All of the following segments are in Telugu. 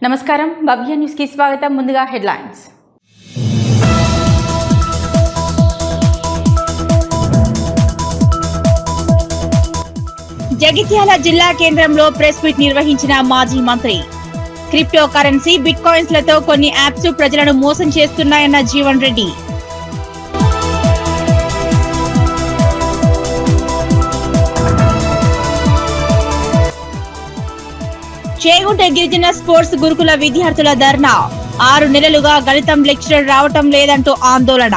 నమస్కారం భవ్య న్యూస్ కి స్వాగతం. ముందుగా హెడ్లైన్స్. జగిత్యాల జిల్లా కేంద్రంలో ప్రెస్ మీట్ నిర్వహించిన మాజీ మంత్రి. క్రిప్టో కరెన్సీ బిట్ కాయిన్స్ లతో కొన్ని యాప్స్ ప్రజలను మోసం చేస్తున్నాయన్న జీవన్ రెడ్డి. చేగుంట గిరిజన స్పోర్ట్స్ గురుకుల విద్యార్థుల ధర్నా. 6 నెలలుగా గణితం లెక్చరర్ రావటం లేదంటూ ఆందోళన.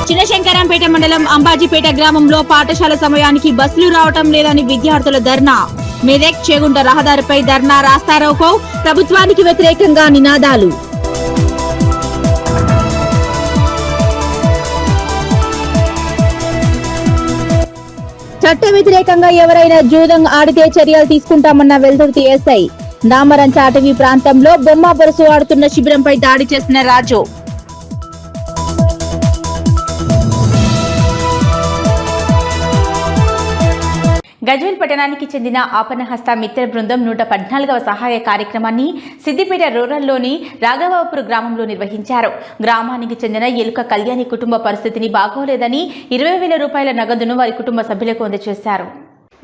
చిన్నశంకరంపేట మండలం అంబాజీపేట గ్రామంలో పాఠశాల సమయానికి బస్సులు రావటం లేదని విద్యార్థుల ధర్నా. మెదక్ చేగుంట రహదారిపై ధర్నా, రాస్తారోకో, ప్రభుత్వానికి వ్యతిరేకంగా నినాదాలు. చట్ట వ్యతిరేకంగా ఎవరైనా జూదం ఆడితే చర్యలు తీసుకుంటామన్న వెల్దుర్తి ఎస్ఐ. నామరంచ అటవీ ప్రాంతంలో బొమ్మ బొరుసు ఆడుతున్న శిబిరంపై దాడి చేసిన రాజు. గజ్వేల్ పట్టణానికి చెందిన ఆపన్నహస్త మిత్ర బృందం 114వ సహాయ కార్యక్రమాన్ని సిద్దిపేట రూరల్లోని రాఘవాపూర్ గ్రామంలో నిర్వహించారు. గ్రామానికి చెందిన ఎలుక కళ్యాణి కుటుంబ పరిస్థితిని బాగోలేదని 20,000 రూపాయల నగదును వారి కుటుంబ సభ్యులకు అందజేశారు.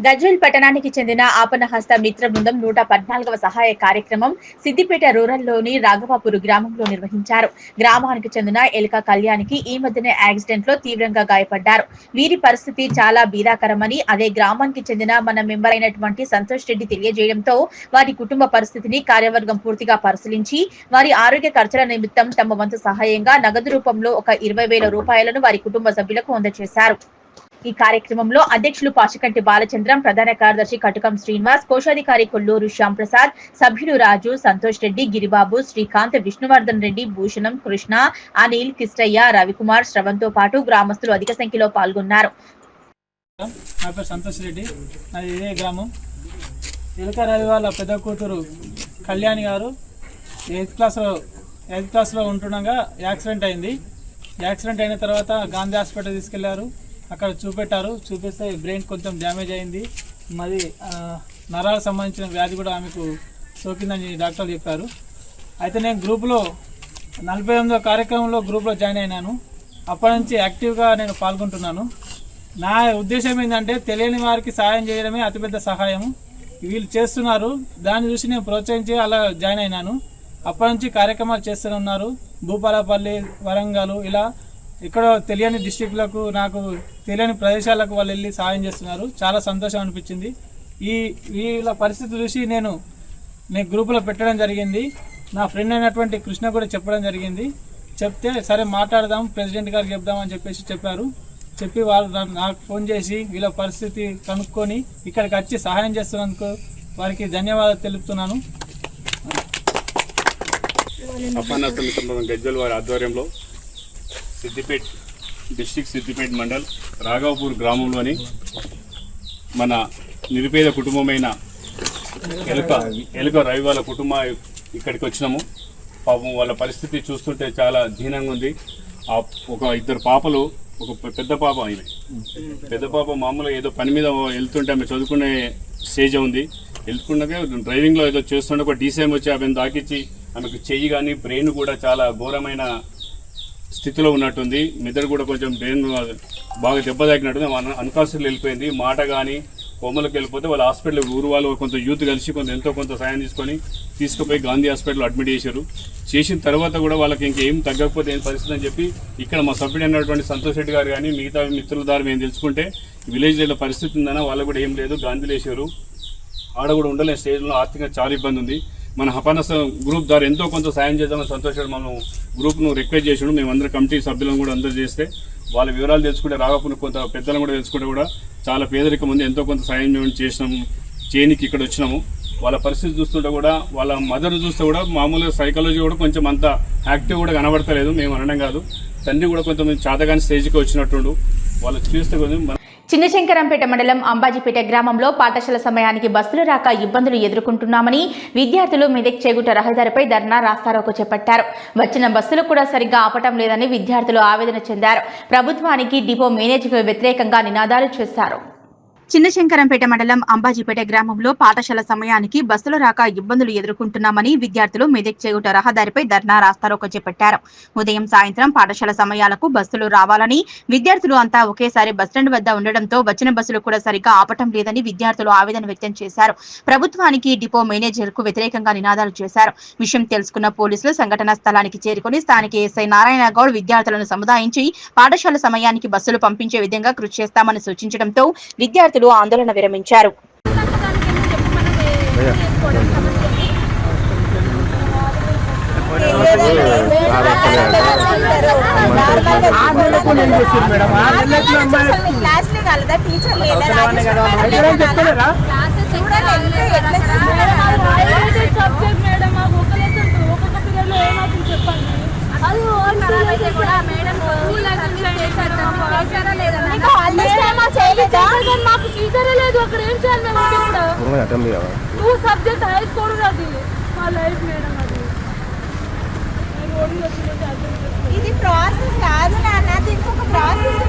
గజ్వేల్ పట్టణానికి చెందిన ఆపన్నహస్త మిత్ర బృందం 114వ సహాయ కార్యక్రమం సిద్దిపేట రూరల్లోని రాఘవాపూర్ గ్రామంలో నిర్వహించారు. గ్రామానికి చెందిన ఎలుక కళ్యాణికి ఈ మధ్యనే యాక్సిడెంట్ లో తీవ్రంగా గాయపడ్డారు. వీరి పరిస్థితి చాలా బీదాకరమని అదే గ్రామానికి చెందిన మన మెంబర్ అయినటువంటి సంతోష్ రెడ్డి తెలియజేయడంతో వారి కుటుంబ పరిస్థితిని కార్యవర్గం పూర్తిగా పరిశీలించి వారి ఆరోగ్య ఖర్చుల నిమిత్తం తమ వంతు సహాయంగా నగదు రూపంలో ఒక 20,000 రూపాయలను వారి కుటుంబ సభ్యులకు అందజేశారు. ఈ కార్యక్రమంలో అధ్యక్షులు పాచికంటి బాలచంద్రం, ప్రధాన కార్యదర్శి కటుకం శ్రీనివాస్, కోశాధికారి కొల్లూరు శ్యాంప్రసాద్, సభ్యులు రాజు, సంతోష్ రెడ్డి, గిరిబాబు, శ్రీకాంత్, విష్ణువర్ధన్ రెడ్డి, భూషణం, కృష్ణ, అనిల్, కిష్టయ్య, రవికుమార్, శ్రవణ్ తో పాటు గ్రామస్తులు అధిక సంఖ్యలో పాల్గొన్నారు. నా పేరు సంతోష్ రెడ్డి, అది ఇదే గ్రామం. ఎలుక రవి వాళ్ళ పెద్ద కూతురు కళ్యాణి గారు 8th క్లాస్లో ఉంటుండగా యాక్సిడెంట్ అయింది. యాక్సిడెంట్ అయిన తర్వాత గాంధీ హాస్పిటల్ తీసుకెళ్లారు. అక్కడ చూపిస్తే బ్రెయిన్ కొంచెం డ్యామేజ్ అయింది. మరి నరాలకు సంబంధించిన వ్యాధి కూడా ఆమెకు సోకిందని డాక్టర్లు చెప్పారు. అయితే నేను గ్రూప్లో 48వ కార్యక్రమంలో గ్రూప్లో జాయిన్ అయినాను. అప్పటి నుంచి యాక్టివ్గా నేను పాల్గొంటున్నాను. నా ఉద్దేశం ఏంటంటే తెలియని వారికి సహాయం చేయడమే అతిపెద్ద సహాయం. వీళ్ళు చేస్తున్నారు, దాన్ని చూసి నేను ప్రోత్సహించి అలా జాయిన్ అయినాను. అప్పటి నుంచి కార్యక్రమాలు చేస్తూనే ఉన్నారు. భూపాలపల్లి, వరంగల్, ఇలా ఇక్కడ తెలియని డిస్ట్రిక్ట్లకు, నాకు తెలియని ప్రదేశాలకు వాళ్ళు వెళ్ళి సహాయం చేస్తున్నారు. చాలా సంతోషం అనిపించింది. వీళ్ళ పరిస్థితి చూసి నేను గ్రూపులో పెట్టడం జరిగింది. నా ఫ్రెండ్ అయినటువంటి కృష్ణ కూడా చెప్పడం జరిగింది. చెప్తే సరే మాట్లాడదాం, ప్రెసిడెంట్ గారికి చెప్దామని చెప్పారు. చెప్పి వాళ్ళు నాకు ఫోన్ చేసి వీళ్ళ పరిస్థితి కనుక్కొని ఇక్కడికి వచ్చి సహాయం చేస్తున్నందుకు వారికి ధన్యవాదాలు తెలుపుతున్నాను. గజ్వేల్ వారి ఆధ్వర్యంలో సిద్దిపేట మండల్ రాఘవపూర్ గ్రామంలోని మన నిరుపేద కుటుంబమైన ఎలుక రవి వాళ్ళ కుటుంబం ఇక్కడికి వచ్చినాము. పాపం వాళ్ళ పరిస్థితి చూస్తుంటే చాలా దీనంగా ఉంది. ఒక 2 పాపలు, ఒక పెద్ద పాప మామూలుగా ఏదో పని మీద వెళ్తుంటే ఆమె చదువుకునే స్టేజ్ ఉంది. వెళ్తుండగా డ్రైవింగ్లో ఏదో చేస్తుండే ఒక డీసీఎం వచ్చి ఆమెను దాకిచ్చి ఆమెకు చెయ్యి కానీ బ్రెయిన్ కూడా చాలా ఘోరమైన స్థితిలో ఉన్నట్టుంది. మెదడు కూడా కొంచెం బ్రెయిన్ బాగా దెబ్బ తాకినట్టుంది. అన్కాన్షియస్లో వెళ్ళిపోయింది. మాట కానీ కొమ్మలకు వెళ్ళిపోతే వాళ్ళ హాస్పిటల్ ఊరు వాళ్ళు కొంత యూత్ కలిసి ఎంతో కొంత సాయం తీసుకుపోయి గాంధీ హాస్పిటల్ అడ్మిట్ చేశారు. చేసిన తర్వాత కూడా వాళ్ళకి ఇంకేం తగ్గకపోతే ఏం పరిస్థితి అని చెప్పి ఇక్కడ మా సభ్యుడు అయినటువంటి సంతోష్ రెడ్డి గారు కానీ మిగతా మిత్రుల ద్వారా మేము తెలుసుకుంటే విలేజ్లో పరిస్థితి ఉందన్న వాళ్ళకు కూడా ఏం లేదు, గాంధీలు వేసారు. ఆడ కూడా ఉండలేని స్టేజ్లో ఆర్థికంగా చాలా ఇబ్బంది ఉంది. మన హపానస్ గ్రూప్ ద్వారా ఎంతో కొంత సాయం చేద్దామని సంతోషం మనం గ్రూప్ను రిక్వెస్ట్ చేసాడు. మేమందరం కమిటీ సభ్యులను కూడా అందరూ చేస్తే వాళ్ళ వివరాలు తెలుసుకుంటే రాఘవపూర్ కొంత పెద్దలను కూడా తెలుసుకుంటే కూడా చాలా పేదరికం ఉంది. ఎంతో కొంత సాయం చేయనికి ఇక్కడ వచ్చినాము. వాళ్ళ పరిస్థితి చూస్తుంటే కూడా వాళ్ళ మదర్ చూస్తే కూడా మామూలుగా సైకాలజీ కూడా కొంచెం అంత యాక్టివ్ కూడా కనబడతలేదు. మేము అనడం కాదు, తండ్రి కూడా కొంచెం చాతగాని స్టేజ్కి వచ్చినట్టుండు. వాళ్ళు చూస్తే కొంచెం చిన్నశంకరంపేట మండలం అంబాజీపేట గ్రామంలో పాఠశాల సమయానికి బస్సులు రాక ఇబ్బందులు ఎదుర్కొంటున్నామని విద్యార్థులు మెదక్ చేగుంట రహదారిపై ధర్నా రాస్తారోకో చేపట్టారు. వచ్చిన బస్సులు కూడా సరిగ్గా ఆపటం లేదని విద్యార్థులు ఆవేదన చెందారు. ప్రభుత్వానికి డిపో మేనేజర్కు వ్యతిరేకంగా నినాదాలు చేశారు. చిన్నశంకరంపేట మండలం అంబాజీపేట గ్రామంలో పాఠశాల సమయానికి బస్సులు రాక ఇబ్బందులు ఎదుర్కొంటున్నామని విద్యార్థులు మెదక్ చేగుట రహదారిపై ధర్నా రాస్తారోకో చేపట్టారు. ఉదయం సాయంత్రం పాఠశాల సమయాలకు బస్సులు రావాలని విద్యార్థులు అంతా ఒకేసారి బస్టాండ్ వద్ద ఉండడంతో వచ్చిన బస్సులు కూడా సరిగ్గా ఆపటం లేదని విద్యార్థులు ఆవేదన వ్యక్తం చేశారు. ప్రభుత్వానికి డిపో మేనేజర్ కు వ్యతిరేకంగా నినాదాలు చేశారు. విషయం తెలుసుకున్న పోలీసులు సంఘటనా స్థలానికి చేరుకుని స్థానిక ఎస్ఐ నారాయణ గౌడ్ విద్యార్థులను సముదాయించి పాఠశాల సమయానికి బస్సులు పంపించే విధంగా కృషి చేస్తామని సూచించడంతో విద్యార్థులు ఆందోళన విరమించారు. మాకు టీచరే లేదు. అక్కడ ఏం చేయాలి మేము? టూ సబ్జెక్ట్ హై స్కోర్ అది మా లైఫ్ మేడం. అది ఇది ప్రాసెస్ కాదు నాన్న, దీనికి ఒక ప్రాసెస్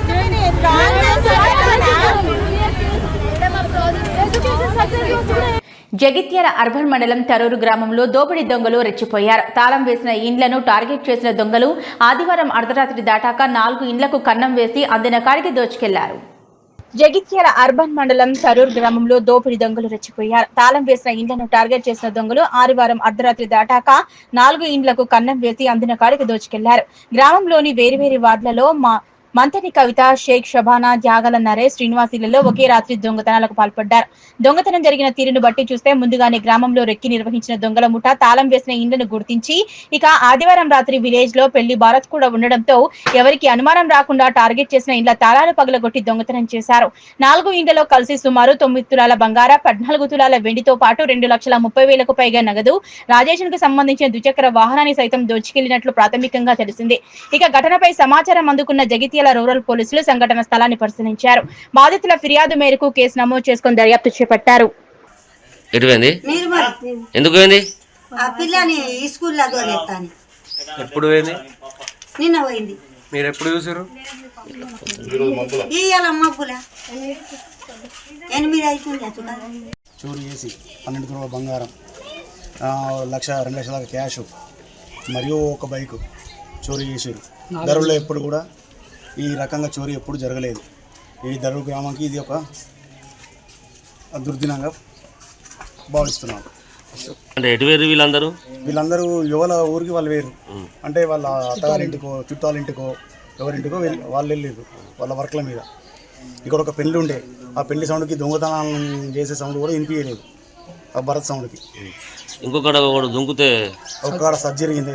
జగిత్యాల అర్బన్ మండలం తరూరు గ్రామంలో దోపిడీ దొంగలు రెచ్చిపోయారు. తాళం వేసిన ఇండ్లను టార్గెట్ చేసిన దొంగలు ఆదివారం అర్ధరాత్రి దాటాక 4 ఇండ్లకు కన్నం వేసి అందిన కాడికి దోచుకెళ్లారు. జగిత్యాల అర్బన్ మండలం తరూరు గ్రామంలో దోపిడీ దొంగలు రెచ్చిపోయారు. తాళం వేసిన ఇండ్లను టార్గెట్ చేసిన దొంగలు ఆదివారం అర్ధరాత్రి దాటాక 4 ఇండ్లకు కన్నం వేసి అందిన కాడికి దోచుకెళ్లారు. గ్రామంలోని వేరువేరు వార్డులలో మంతని కవిత, షేక్ షబానా, త్యాగల నరేష్, శ్రీనివాసిలలో ఒకే రాత్రి దొంగతనాలకు పాల్పడ్డారు. దొంగతనం జరిగిన తీరును బట్టి చూస్తే ముందుగానే గ్రామంలో రెక్కి నిర్వహించిన దొంగల ముఠ తాళం వేసిన ఇండ్లను గుర్తించి ఇక ఆదివారం రాత్రి విలేజ్ లో పెళ్లి భారత్ కూడా ఉండడంతో ఎవరికి అనుమానం రాకుండా టార్గెట్ చేసిన ఇండ్ల తాళాలు పగలగొట్టి దొంగతనం చేశారు. 4 ఇండ్లలో కలిసి సుమారు 9 తులాల బంగార, 14 తులాల వెండితో పాటు 2,30,000కు పైగా నగదు, రాజేషన్ కు సంబంధించిన ద్విచక్ర వాహనాన్ని సైతం దోచుకెళ్లినట్లు ప్రాథమికంగా తెలిసింది. ఇక ఘటనపై సమాచారం అందుకున్న జగిత్యాల రూరల్ పోలీసులు సంఘటన స్థలాన్ని పరిశీలించారు. బాధితుల ఫిర్యాదు మేరకు కేసు నమోదు చేసుకుని దర్యాప్తు చేపట్టారు. నిన్న పోయింది. మీరు ఎప్పుడు చూసారు? 8 అవుతుంది. చోరీ చేసి 12 తులాల బంగారం, 1,00,000, 2 లక్షల క్యాష్ మరియు ఒక బైక్ చోరీ చేసారు. ధరలో ఎప్పుడు కూడా ఈ రకంగా చోరీ ఎప్పుడు జరగలేదు. ఈ ధరలు గ్రామానికి ఇది ఒక దుర్దినంగా భావిస్తున్నాం. అంటే ఎటు వేరు వీళ్ళందరూ ఎవరి ఊరికి వాళ్ళు వేరు. అంటే వాళ్ళ అత్తగారింటికో, చుట్టాలింటికో, ఎవరింటికో వాళ్ళు వెళ్ళలేదు వాళ్ళ వర్క్ల మీద. ఇక్కడ ఒక పెళ్లి ఉండే, ఆ పెళ్లి సౌండ్కి దొంగతనం చేసే సౌండ్ కూడా వినిపించలేదు. ఆ భరత్ సౌండ్కి ఇంకొకటి దుంకుతే ఒక సర్జరీ జరిగింది.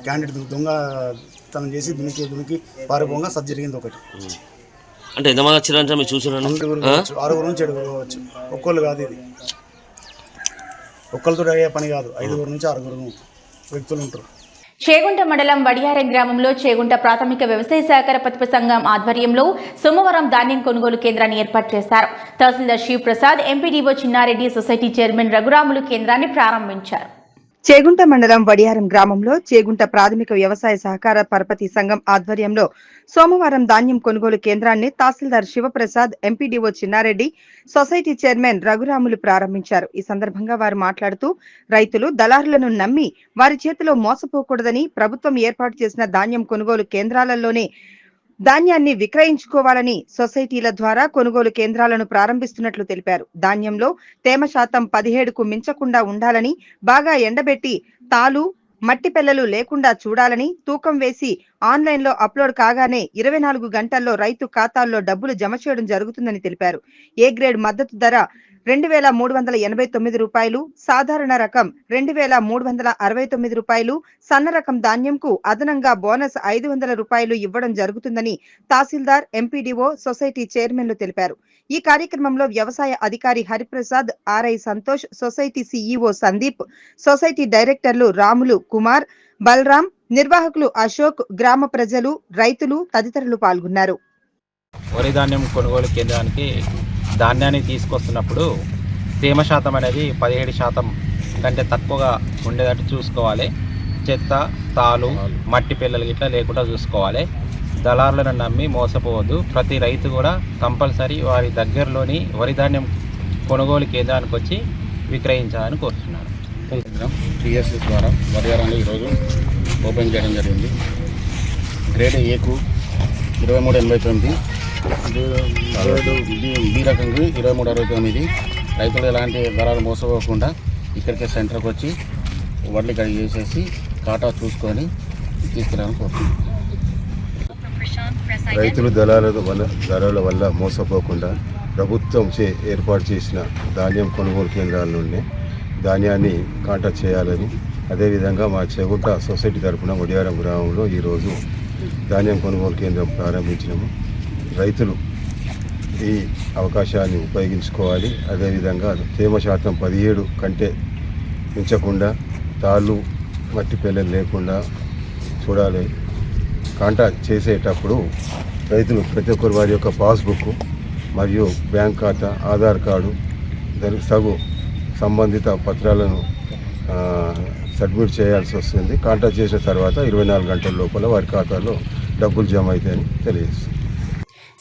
క్యాండిడేట్ దొంగతనం చేసి దునికి పారిపోగా సర్జరీ జరిగింది ఒకటి. అంటే ఎంతమంది వచ్చారంటే మీరు చూసారు? 6 నుంచి 7 కావచ్చు. ఒక్కళ్ళు కాదు, ఇది ఒక్కరితో అయ్యే పని కాదు. 5 నుంచి 6 వ్యక్తులు ఉంటారు. చేగుంట మండలం వడియారం గ్రామంలో చేగుంట ప్రాథమిక వ్యవసాయ సహకార పత్రిక సంఘం ఆధ్వర్యంలో సోమవారం ధాన్యం కొనుగోలు కేంద్రాన్ని ఏర్పాటు చేశారు. తహసీల్దార్ Shivaprasad, MPDO Chinnareddy, society chairman Raghuramulu కేంద్రాన్ని ప్రారంభించారు. చేగుంట మండలం వడియారం గ్రామంలో చేగుంట ప్రాథమిక వ్యవసాయ సహకార పరపతి సంఘం ఆధ్వర్యంలో సోమవారం ధాన్యం కొనుగోలు కేంద్రాన్ని తహసీల్దార్ Shivaprasad, MPDO Chinnareddy, society chairman Raghuramulu ప్రారంభించారు. ఈ సందర్భంగా వారు మాట్లాడుతూ రైతులు దళారులను నమ్మి వారి చేతిలో మోసపోకూడదని ప్రభుత్వం ఏర్పాటు చేసిన ధాన్యం కొనుగోలు కేంద్రాలలోనే ధాన్యాన్ని విక్రయించుకోవాలని సొసైటీల ద్వారా కొనుగోలు కేంద్రాలను ప్రారంభిస్తున్నట్లు తెలిపారు. ధాన్యంలో తేమ శాతం 17కు మించకుండా ఉండాలని, బాగా ఎండబెట్టి తాలు, మట్టి పెళ్లలు లేకుండా చూడాలని, తూకం వేసి ఆన్లైన్లో అప్లోడ్ కాగానే 24 గంటల్లో రైతు ఖాతాల్లో డబ్బులు జమ చేయడం జరుగుతుందని తెలిపారు. ఏ గ్రేడ్ మద్దతు ధర 2,389 రూపాయలు, సాధారణ రకం 2,369 రూపాయలు, సన్న రకం ధాన్యంకు అదనంగా బోనస్ 500 రూపాయలు ఇవ్వడం జరుగుతుందని తహసీల్దార్, ఎంపీడీఓ, సొసైటీ చైర్మన్లు తెలిపారు. ఈ కార్యక్రమంలో వ్యవసాయ అధికారి Hariprasad, RI Santosh, society CEO Sandeep, society డైరెక్టర్లు రాములు, కుమార్, బలరాం, నిర్వాహకులు అశోక్, గ్రామ ప్రజలు, రైతులు తదితరులు పాల్గొన్నారు. వరి ధాన్యం కొనుగోలు కేంద్రానికి ధాన్యాన్ని తీసుకొస్తున్నప్పుడు తేమ శాతం అనేది 17% కంటే తక్కువగా ఉండేటట్టు చూసుకోవాలి. చెత్త, తాలు, మట్టి పిల్లలు ఇట్లా లేకుండా చూసుకోవాలి. దళారులను నమ్మి మోసపోవద్దు. ప్రతి రైతు కూడా కంపల్సరీ వారి దగ్గరలోని వరి ధాన్యం కొనుగోలు కేంద్రానికి వచ్చి విక్రయించాలని కోరుతున్నాను. టీఎస్ఎస్ ద్వారా వరియారాన్ని ఈరోజు ఓపెన్ చేయడం జరిగింది. గ్రేడ్ ఏకు 2389, బి రకంగా 2369. రైతులు ఎలాంటి ధరలు మోసపోకుండా ఇక్కడికే సెంటర్కి వచ్చి వడ్లు కడిగి చేసేసి కాటా చూసుకొని తీసుకెళ్ళాలని కోరుతున్నాను. రైతులు ధరల వల్ల మోసపోకుండా ప్రభుత్వం ఏర్పాటు చేసిన ధాన్యం కొనుగోలు కేంద్రాల నుండి ధాన్యాన్ని కాంటాక్ట్ చేయాలని, అదేవిధంగా మా చేగుంట సొసైటీ తరఫున వడియారం గ్రామంలో ఈరోజు ధాన్యం కొనుగోలు కేంద్రం ప్రారంభించినాము. రైతులు ఈ అవకాశాన్ని ఉపయోగించుకోవాలి. అదేవిధంగా తేమ శాతం 17 కంటే పెంచకుండా, తాళ్ళు మట్టి పిల్లలు లేకుండా చూడాలి. కాంటాక్ట్ చేసేటప్పుడు రైతులు ప్రతి ఒక్కరు వారి యొక్క పాస్బుక్ మరియు బ్యాంక్ ఖాతా, ఆధార్ కార్డు, దానికి తగు సంబంధిత పత్రాలను సబ్మిట్ చేయాల్సి వస్తుంది. కాంటాక్ట్ చేసిన తర్వాత 24 గంటల లోపల వారి ఖాతాలో డబ్బులు జమ అవుతాయని తెలియజేస్తుంది.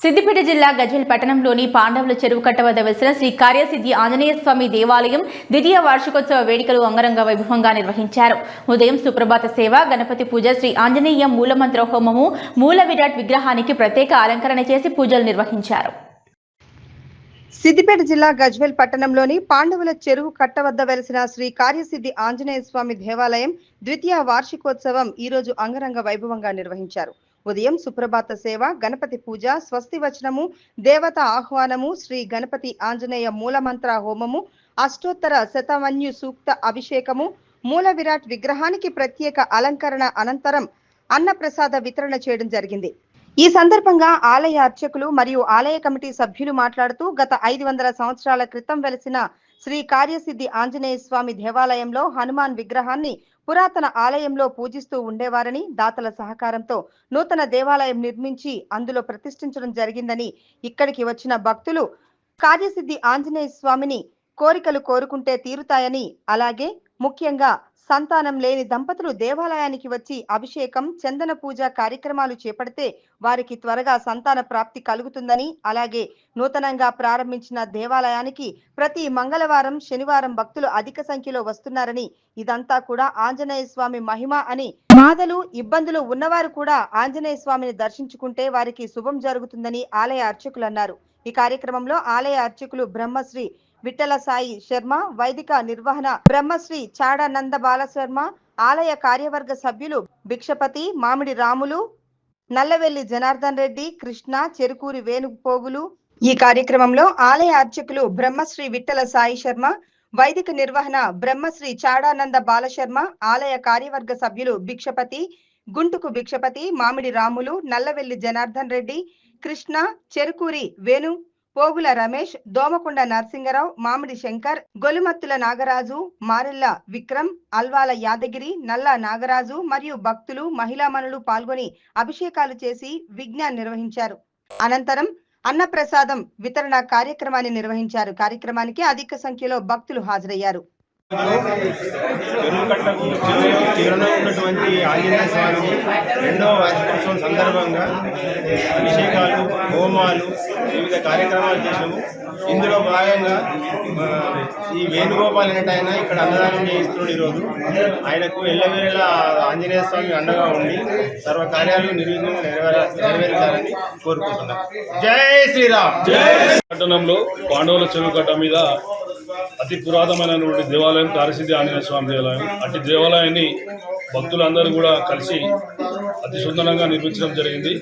సిద్దిపేట జిల్లా గజ్వేల్ పట్టణంలోని పాండవుల చెరువు కట్ట వద్ద వెలిసిన శ్రీ కార్యసిద్ధి ఆంజనేయ స్వామి దేవాలయం ద్వితీయ వార్షికోత్సవ వేడుకలు అంగరంగ వైభవంగా నిర్వహించారు. ఉదయం సుప్రభాత సేవ, గణపతి పూజ, శ్రీ ఆంజనేయ మూలమంత్ర హోమము, మూల విరాట్ విగ్రహానికి ప్రత్యేక అలంకరణ చేసి పూజలు నిర్వహించారు. సిద్దిపేట జిల్లా గజ్వేల్ పట్టణంలోని పాండవుల చెరువు కట్ట వద్ద వెలిసిన శ్రీ కార్యసిద్ధి ఆంజనేయ స్వామి దేవాలయం ద్వితీయ వార్షికోత్సవం ఈ రోజు అంగరంగ వైభవంగా నిర్వహించారు. ఉదయం సుప్రభాత సేవ, గణపతి పూజ, స్వస్తి వచనము, దేవత ఆహ్వానము, శ్రీ గణపతి ఆంజనేయ మూలమంత్ర హోమము, అష్టోత్తర శతవన్యు సూక్త అభిషేకము, మూల విరాట్ విగ్రహానికి ప్రత్యేక అలంకరణ అనంతరం అన్నప్రసాద వితరణ చేయడం జరిగింది. ఈ సందర్భంగా ఆలయ అర్చకులు మరియు ఆలయ కమిటీ సభ్యులు మాట్లాడుతూ గత 500 సంవత్సరాల క్రితం వెలిసిన శ్రీ కార్యసిద్ధి ఆంజనేయ స్వామి దేవాలయంలో హనుమాన్ విగ్రహాన్ని పురాతన ఆలయంలో పూజిస్తూ ఉండేవారని, దాతల సహకారంతో నూతన దేవాలయం నిర్మించి అందులో ప్రతిష్ఠించడం జరిగిందని, ఇక్కడికి వచ్చిన భక్తులు కార్యసిద్ధి ఆంజనేయ స్వామిని కోరికలు కోరుకుంటే తీరుతాయని, అలాగే ముఖ్యంగా సంతానం లేని దంపతులు దేవాలయానికి వచ్చి అభిషేకం, చందన పూజ కార్యక్రమాలు చేపడితే వారికి త్వరగా సంతాన ప్రాప్తి కలుగుతుందని, అలాగే నూతనంగా ప్రారంభించిన దేవాలయానికి ప్రతి మంగళవారం, శనివారం భక్తులు అధిక సంఖ్యలో వస్తున్నారని, ఇదంతా కూడా ఆంజనేయ స్వామి మహిమ అని, బాధలు ఇబ్బందులు ఉన్నవారు కూడా ఆంజనేయ స్వామిని దర్శించుకుంటే వారికి శుభం జరుగుతుందని ఆలయ అర్చకులు అన్నారు. ఈ కార్యక్రమంలో ఆలయ అర్చకులు బ్రహ్మశ్రీ విఠల సాయి శర్మ, వైదిక నిర్వహణ బ్రహ్మశ్రీ చాడానంద బాలశర్మ, ఆలయ కార్యవర్గ సభ్యులు భిక్షపతి, మామిడి రాములు, నల్లవెల్లి జనార్దన్ రెడ్డి, కృష్ణ, చెరుకూరి వేణుపోగులు. ఈ కార్యక్రమంలో ఆలయ అర్చకులు బ్రహ్మశ్రీ విఠల సాయి శర్మ, వైదిక నిర్వహణ బ్రహ్మశ్రీ చాడానంద బాలశర్మ, ఆలయ కార్యవర్గ సభ్యులు భిక్షపతి, గుంటుకు భిక్షపతి, మామిడి రాములు, నల్లవెల్లి జనార్దన్ రెడ్డి, కృష్ణ, చెరుకూరి వేణు పోగుల రమేష్, దోమకొండ నరసింగరావు, మామిడి శంకర్, గొలుమత్తుల నాగరాజు, మారెల్ల విక్రమ్, అల్వాల యాదగిరి, నల్ల నాగరాజు మరియు భక్తులు, మహిళామణులు పాల్గొని అభిషేకాలు చేసి విజ్ఞాన్ నిర్వహించారు. అనంతరం అన్నప్రసాదం వితరణ కార్యక్రమాన్ని నిర్వహించారు. కార్యక్రమానికి అధిక సంఖ్యలో భక్తులు హాజరయ్యారు. చెరువుకట్టకు చివరన ఉన్నటువంటి ఆంజనేయ స్వామిని 2వ వార్షికోత్సవం సందర్భంగా అభిషేకాలు, హోమాలు, వివిధ కార్యక్రమాలు చేసినాము. ఇందులో భాగంగా ఈ వేణుగోపాల్ అనేట ఆయన ఇక్కడ అన్నదానం చేయిస్తున్నాడు. ఈరోజు ఆయనకు ఎల్లవేళలా ఆంజనేయ స్వామి అండగా ఉండి సర్వ కార్యాలు నిర్విఘ్నంగా నెరవేర్చాలని కోరుకుంటున్నాం. జై శ్రీరామ్. పట్టణంలో పాండవుల చెరువు కట్ట మీద అతి పురాతనమైనటువంటి దేవాలయం కార్యసిద్ధి ఆంజనేయ స్వామి దేవాలయం. అట్టి దేవాలయాన్ని భక్తులందరూ కూడా కలిసి అతి సుందరంగా నిర్మించడం జరిగింది.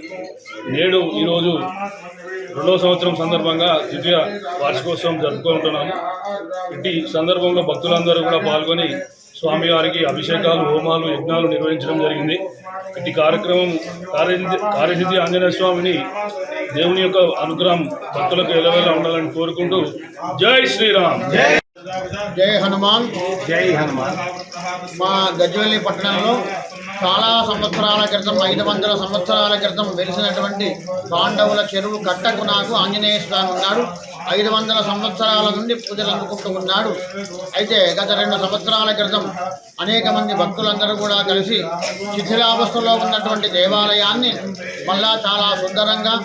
నేడు ఈరోజు 2వ సంవత్సరం సందర్భంగా ద్వితీయ వార్షికోత్సవం జరుపుకుంటున్నాము. ఇట్టి సందర్భంలో భక్తులందరూ కూడా పాల్గొని స్వామివారికి అభిషేకాలు, హోమాలు, యజ్ఞాలు నిర్వహించడం జరిగింది. ఇట్టి కార్యక్రమం కార్యసిద్ధి ఆంజనేయ స్వామిని దేవుని యొక్క అనుగ్రహం భక్తులకు ఎలవేలా ఉండాలని కోరుకుంటూ జై శ్రీరామ్. జై హనుమాన్. జై హనుమాన్. మా గజ్వేల్ పట్టణంలో చాలా సంవత్సరాల క్రితం 500 సంవత్సరాల క్రితం వెలిసినటువంటి పాండవుల చెరువు కట్టకు నాకు ఆంజనేయ స్వామి ఉన్నాడు. 500 సంవత్సరాల నుండి పూజలు అందుకుంటూ ఉన్నాడు. అయితే గత 2 సంవత్సరాల క్రితం అనేక మంది భక్తులందరూ కూడా కలిసి శిథిలావస్థలో ఉన్నటువంటి దేవాలయాన్ని మళ్ళా చాలా సుందరంగా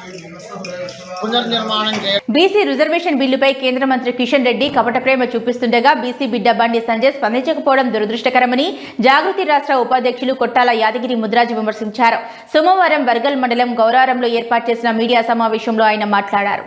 పునర్నిర్మాణం చేయాలి. బీసీ రిజర్వేషన్ బిల్లుపై కేంద్ర మంత్రి కిషన్ రెడ్డి కపట ప్రేమ చూపిస్తుండగా బీసీ బిడ్డ బండి సంజయ్ స్పందించకపోవడం దురదృష్టకరమని జాగృతి రాష్ట్ర ఉపాధ్యక్షులు కొట్టాల యాదగిరి ముద్రాజు విమర్శించారు. సోమవారం వర్గల్ మండలం గౌరారంలో ఏర్పాటు చేసిన మీడియా సమావేశంలో ఆయన మాట్లాడారు.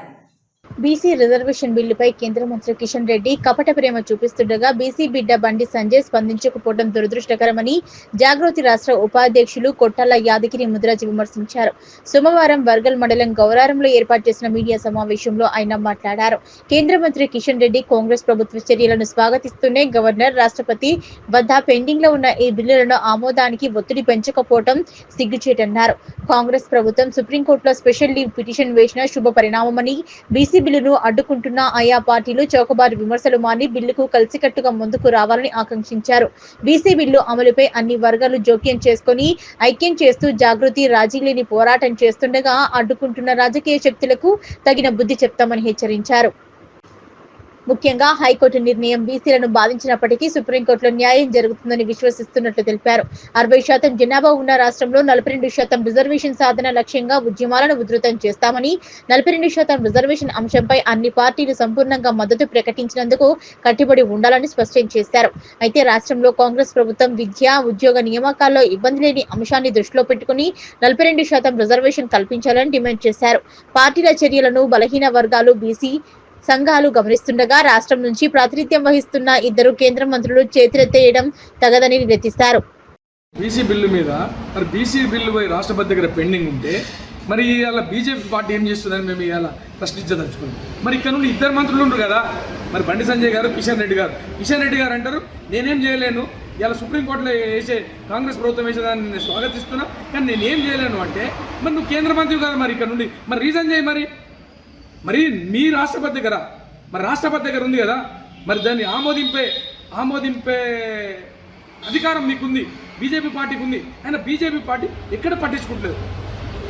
బీసీ రిజర్వేషన్ బిల్లుపై కేంద్ర మంత్రి కిషన్ రెడ్డి కపట ప్రేమ చూపిస్తుండగా బీసీ బిడ్డ బండి సంజయ్ స్పందించకపోవడం దురదృష్టకరమని జాగృతి రాష్ట్ర ఉపాధ్యక్షులు కొట్టాల యాదగిరి ముద్రాజు విమర్శించారు. సోమవారం వర్గల్ మండలం గౌరారంలో ఏర్పాటు చేసిన మీడియా సమావేశంలో ఆయన మాట్లాడారు. కేంద్ర మంత్రి కిషన్ రెడ్డి కాంగ్రెస్ ప్రభుత్వ చర్యలను స్వాగతిస్తూనే గవర్నర్, రాష్ట్రపతి వద్ద పెండింగ్ లో ఉన్న ఈ బిల్లులను ఆమోదానికి ఒత్తిడి పెంచకపోవడం సిగ్గుచేటన్నారు. కాంగ్రెస్ ప్రభుత్వం సుప్రీంకోర్టులో స్పెషల్ లీవ్ పిటిషన్ వేసిన శుభ పరిణామమని, బీసీ బిల్లును అడ్డుకుంటున్న ఆయా పార్టీలు చౌకబారు విమర్శలు మాని బిల్లుకు కలిసికట్టుగా ముందుకు రావాలని ఆకాంక్షించారు. బీసీ బిల్లు అమలుపై అన్ని వర్గాలు జోక్యం చేసుకుని ఐక్యం చేస్తూ జాగృతి రాజీ లేని పోరాటం చేస్తుండగా అడ్డుకుంటున్న రాజకీయ శక్తులకు తగిన బుద్ధి చెప్తామని హెచ్చరించారు. ముఖ్యంగా హైకోర్టు నిర్ణయం బీసీలను బాధించినప్పటికీ సుప్రీంకోర్టులో న్యాయం జరుగుతుందని విశ్వసిస్తున్నట్లు తెలిపారు. 60% జనాభా ఉన్న రాష్ట్రంలో 42% రిజర్వేషన్ సాధన లక్ష్యంగా ఉద్యమాలను ఉధృతం చేస్తామని, 42% రిజర్వేషన్ అంశంపై అన్ని పార్టీలు సంపూర్ణంగా మద్దతు ప్రకటించినందుకు కట్టుబడి ఉండాలని స్పష్టం చేశారు. అయితే రాష్ట్రంలో కాంగ్రెస్ ప్రభుత్వం విద్య, ఉద్యోగ నియామకాల్లో ఇబ్బంది లేని అంశాన్ని దృష్టిలో పెట్టుకుని 42% రిజర్వేషన్ కల్పించాలని డిమాండ్ చేశారు. పార్టీల చర్యలను బలహీన వర్గాలు, బీసీ సంఘాలు గమనిస్తుండగా రాష్ట్రం నుంచి ప్రాతినిధ్యం వహిస్తున్న 2 కేంద్ర మంత్రులు చేతులెత్తేయడం తగదని నిలదీశారు. బీసీ బిల్లు మీద మరి బీసీ బిల్లు రాష్ట్రపతి దగ్గర పెండింగ్ ఉంటే మరి ఇవాళ బీజేపీ పార్టీ ఏం చేస్తుందని మేము ఇవాళ ప్రశ్నించదలుచుకున్నాం. మరి ఇక్కడ నుండి 2 మంత్రులు ఉండరు కదా, మరి బండి సంజయ్ గారు, కిషన్ రెడ్డి గారు. కిషన్ రెడ్డి గారు అంటారు నేనేం చేయలేను, ఇలా సుప్రీంకోర్టులో వేసే కాంగ్రెస్ ప్రభుత్వం వేసేదాన్ని నేను స్వాగతిస్తున్నా, కానీ నేనేం చేయలేను అంటే మరి నువ్వు కేంద్ర మంత్రి కదా, మరి ఇక్కడ నుండి మరి రీజన్ చేయి. మరి మీ రాష్ట్రపతి దగ్గర మరి రాష్ట్రపతి దగ్గర ఉంది కదా, మరి దాన్ని ఆమోదింపే అధికారం మీకుంది, బీజేపీ పార్టీకి ఉంది. అయినా బీజేపీ పార్టీ ఎక్కడ పట్టించుకుంటలేదు.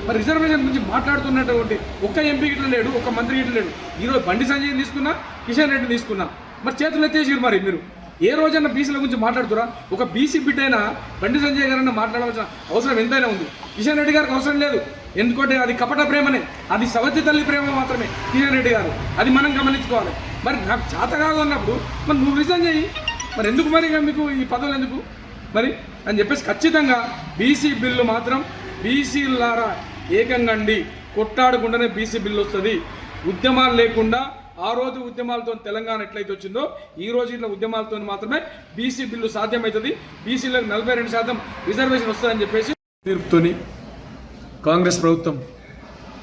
మరి రిజర్వేషన్ గురించి మాట్లాడుతున్నటువంటి ఒక్క ఎంపీ గిట్ల లేడు, ఒక్క మంత్రి గిట్ల లేడు. ఈరోజు బండి సంజయ్ తీసుకున్నా, కిషన్ రెడ్డి తీసుకున్నా, మరి చేతులు ఎత్తేసారు. మరి మీరు ఏ రోజన్నా బీసీల గురించి మాట్లాడుతురా? ఒక బీసీ బిడ్డ అయినా బండి సంజయ్ గారన్నా మాట్లాడవలసిన అవసరం ఎంతైనా ఉంది. కిషన్ రెడ్డి గారికి అవసరం లేదు, ఎందుకంటే అది కపట ప్రేమనే, అది సవతి తల్లి ప్రేమ మాత్రమే కిషన్ రెడ్డి గారు. అది మనం గమనించుకోవాలి. మరి నాకు చేత కాదు అన్నప్పుడు మరి నువ్వు రిజైన్ చేయి. మరి ఎందుకు మరి మీకు ఈ పదవులు ఎందుకు మరి అని చెప్పేసి ఖచ్చితంగా బీసీ బిల్లు మాత్రం బీసీలారా ఏకంగండి కొట్టాడకుండానే బీసీ బిల్లు వస్తుంది. ఉద్యమాలు లేకుండా ఆ రోజు ఉద్యమాలతో తెలంగాణ ఎట్లయితే వచ్చిందో ఈ రోజు ఇట్లా ఉద్యమాలతో మాత్రమే బీసీ బిల్లు సాధ్యమవుతుంది. బీసీలకు 42% రిజర్వేషన్ వస్తుందని చెప్పేసి తీర్పుతోని కాంగ్రెస్ ప్రభుత్వం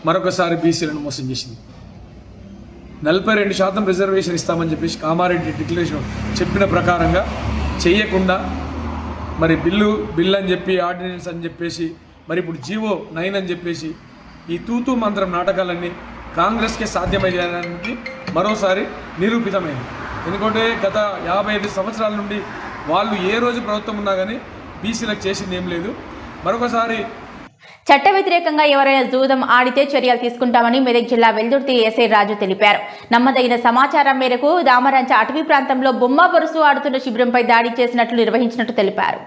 మరొకసారి బీసీలను మోసం చేసింది. 42% రిజర్వేషన్ ఇస్తామని చెప్పేసి కామారెడ్డి డిక్లరేషన్ చెప్పిన ప్రకారంగా చేయకుండా మరి బిల్లు అని చెప్పి ఆర్డినెన్స్ అని చెప్పేసి మరి ఇప్పుడు జీవో 9 అని చెప్పేసి ఈ తూతూ మంత్రం నాటకాలన్నీ కాంగ్రెస్కే సాధ్యమయ్యడానికి మరోసారి నిరూపితమైంది. ఎందుకంటే గత 55 సంవత్సరాల నుండి వాళ్ళు ఏ రోజు ప్రభుత్వం ఉన్నా కానీ బీసీలకు చేసింది ఏం లేదు. మరొకసారి చట్ట వ్యతిరేకంగా ఎవరైనా జూదం ఆడితే చర్యలు తీసుకుంటామని మెదక్ జిల్లా వెల్దుర్తి ఎస్ఐ రాజు తెలిపారు. నమ్మదగిన సమాచారం మేరకు దామరంచ అటవీ ప్రాంతంలో బొమ్మ బొరుసు ఆడుతున్న శిబిరంపై దాడి చేసినట్లు నిర్వహించినట్టు తెలిపారు.